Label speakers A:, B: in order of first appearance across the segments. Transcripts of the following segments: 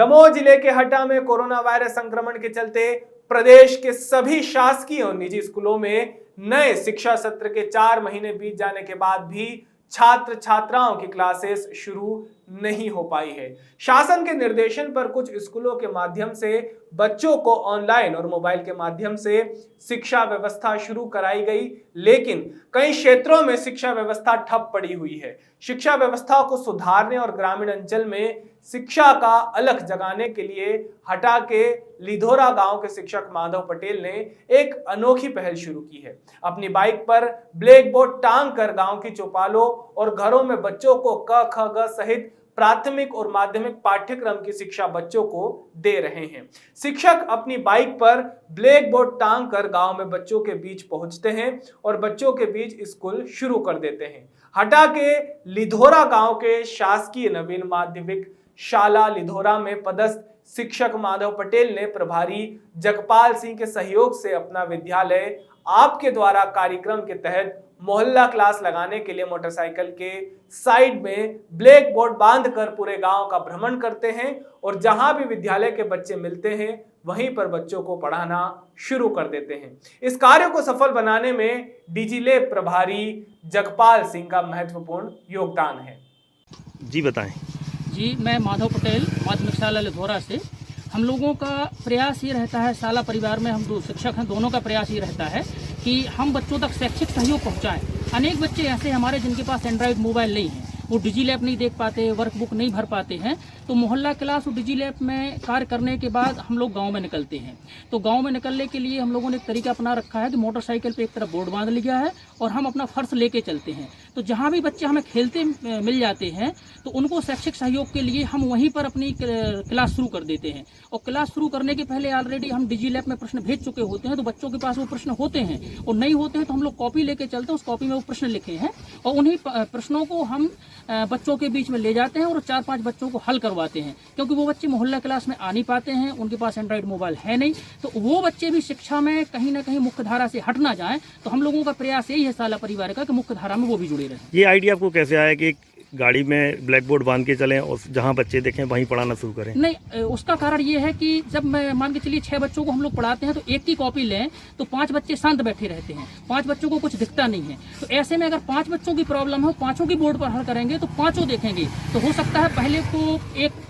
A: दमोह जिले के हटा में कोरोना वायरस संक्रमण के चलते प्रदेश के सभी शासकीय और निजी स्कूलों में नए शिक्षा सत्र के 4 महीने बीत जाने के बाद भी छात्र छात्राओं की क्लासेस शुरू नहीं हो पाई है। शासन के निर्देशन पर कुछ स्कूलों के माध्यम से बच्चों को ऑनलाइन और मोबाइल के माध्यम से शिक्षा व्यवस्था शुरू कराई गई, लेकिन कई क्षेत्रों में शिक्षा व्यवस्था ठप पड़ी हुई है। शिक्षा व्यवस्था को सुधारने और ग्रामीण अंचल में शिक्षा का अलख जगाने के लिए हटा के लिधोरा गांव के शिक्षक माधव पटेल ने एक अनोखी पहल शुरू की है। अपनी बाइक पर ब्लैक बोर्ड टांग कर गांव की चौपालों और घरों में बच्चों को क ख ग सहित प्राथमिक और माध्यमिक पाठ्यक्रम की शिक्षा बच्चों को दे रहे हैं। शिक्षक अपनी बाइक पर ब्लैक बोर्ड टांग कर गांव में बच्चों के बीच पहुंचते हैं और बच्चों के बीच स्कूल शुरू कर देते हैं। हटा के लिधोरा गांव के शासकीय नवीन माध्यमिक शाला लिधोरा में पदस्थ शिक्षक माधव पटेल ने प्रभारी जगपाल सिंह के सहयोग से अपना विद्यालय आपके द्वारा कार्यक्रम के तहत मोहल्ला क्लास लगाने के लिए मोटरसाइकिल के साइड में ब्लैक बोर्ड बांधकर पूरे गांव का भ्रमण करते हैं और जहां भी विद्यालय के बच्चे मिलते हैं वहीं पर बच्चों को पढ़ाना शुरू कर देते हैं। इस कार्य को सफल बनाने में डिजिलैब प्रभारी जगपाल सिंह का महत्वपूर्ण योगदान है।
B: जी बताएं।
C: जी, मैं माधव पटेल माध्यमिक शाला लिधोरा से। हम लोगों का प्रयास ये रहता है, शाला परिवार में हम 2 शिक्षक हैं, दोनों का प्रयास ये रहता है कि हम बच्चों तक शैक्षिक सहयोग पहुंचाएं। अनेक बच्चे ऐसे हमारे जिनके पास एंड्रॉयड मोबाइल नहीं है, वो डिजिलैब नहीं देख पाते, वर्कबुक नहीं भर पाते हैं, तो मोहल्ला क्लास और डिजिलैब में कार्य करने के बाद हम लोग गांव में निकलते हैं। तो गांव में निकलने के लिए हम लोगों ने एक तरीका अपना रखा है कि मोटरसाइकिल पे एक तरफ बोर्ड बांध लिया है और हम अपना फर्श लेके चलते हैं। तो जहां भी बच्चे हमें खेलते मिल जाते हैं तो उनको शैक्षिक सहयोग के लिए हम वहीं पर अपनी क्लास शुरू कर देते हैं। और क्लास शुरू करने के पहले ऑलरेडी हम डिजिलैब में प्रश्न भेज चुके होते हैं, तो बच्चों के पास वो प्रश्न होते हैं और नहीं होते हैं तो हम लोग कॉपी लेके चलते हैं, उस कॉपी में वो प्रश्न लिखे हैं और उन्हीं प्रश्नों को हम बच्चों के बीच में ले जाते हैं और 4-5 बच्चों को हल करवाते हैं। क्योंकि वो बच्चे मोहल्ला क्लास में आ नहीं पाते हैं, उनके पास एंड्रॉयड मोबाइल है नहीं, तो वो बच्चे भी शिक्षा में कहीं ना कहीं मुख्य धारा से हट ना जाएं। तो हम लोगों का प्रयास यही है शाला परिवार का कि मुख्य धारा में वो भी जुड़े रहें।
B: ये आइडिया आपको कैसे आया कि गाड़ी में ब्लैक बोर्ड बांध के चलें और जहां बच्चे देखें वहीं पढ़ाना शुरू करें?
C: नहीं, उसका कारण ये है कि जब मैं मान के चलिए 6 बच्चों को हम लोग पढ़ाते हैं तो एक की कॉपी लें तो 5 बच्चे शांत बैठे रहते हैं, 5 बच्चों को कुछ दिखता नहीं है। तो ऐसे में अगर 5 बच्चों की प्रॉब्लम हो, 5 की बोर्ड पर हल करेंगे तो 5 देखेंगे, तो हो सकता है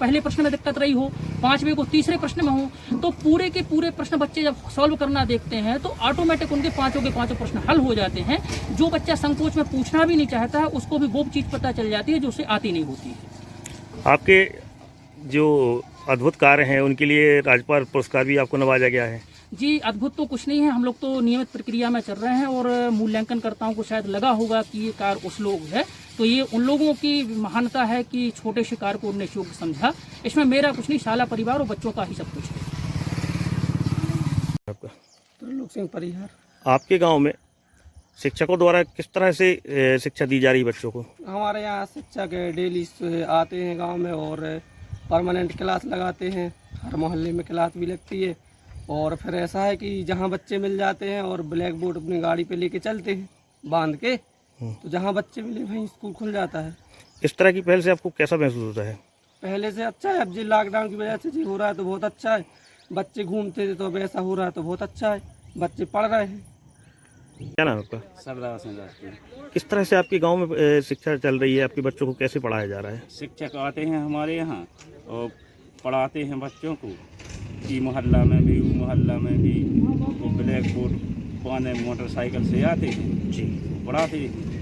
C: पहले प्रश्न में दिक्कत रही हो, 5वें को तीसरे प्रश्न में हो, तो पूरे के पूरे प्रश्न बच्चे जब सॉल्व करना देखते हैं तो ऑटोमेटिक उनके 5 के 5 प्रश्न हल हो जाते हैं। जो बच्चा संकोच में पूछना भी नहीं चाहता है उसको भी वो चीज़ पता चल जाती है जो उसे आती नहीं होती है।
B: आपके जो अद्भुत कार्य हैं उनके लिए राज्यपाल पुरस्कार भी आपको नवाजा गया है?
C: जी, अद्भुत तो कुछ नहीं है, हम लोग तो नियमित प्रक्रिया में चल रहे हैं और मूल्यांकनकर्ताओं को शायद लगा होगा कि ये कार्य उस लोग है, तो ये उन लोगों की महानता है कि छोटे से कार्य को उन्होंने योग्य समझा। इसमें मेरा कुछ नहीं, शाला परिवार और बच्चों का ही सब कुछ है।
D: त्रिलोक सिंह परिहार।
B: आपके गाँव में शिक्षकों द्वारा किस तरह से शिक्षा दी जा रही है बच्चों को?
D: हमारे यहाँ शिक्षक डेली आते हैं गांव में और परमानेंट क्लास लगाते हैं, हर मोहल्ले में क्लास भी लगती है। और फिर ऐसा है कि जहाँ बच्चे मिल जाते हैं और ब्लैक बोर्ड अपनी गाड़ी पे लेके चलते हैं बांध के, तो जहाँ बच्चे मिले वहीं स्कूल खुल जाता है।
B: इस तरह की पहल से आपको कैसा महसूस होता है?
D: पहले से अच्छा है, अब जी लॉकडाउन की वजह से जी हो रहा है तो बहुत अच्छा है। बच्चे घूमते थे तो अब ऐसा हो रहा है तो बहुत अच्छा है, बच्चे पढ़ रहे हैं।
B: क्या नाम है आपका?
E: सरदार सिंह राजपूत।
B: किस तरह से आपके गांव में शिक्षा चल रही है? आपके बच्चों को कैसे पढ़ाया जा रहा है?
E: शिक्षक आते हैं हमारे यहाँ और पढ़ाते हैं बच्चों को, ई मोहल्ला में भी ऊ मोहल्ला में भी, वो ब्लैक बोर्ड बांधे मोटरसाइकिल से आते हैं जी, पढ़ाते हैं।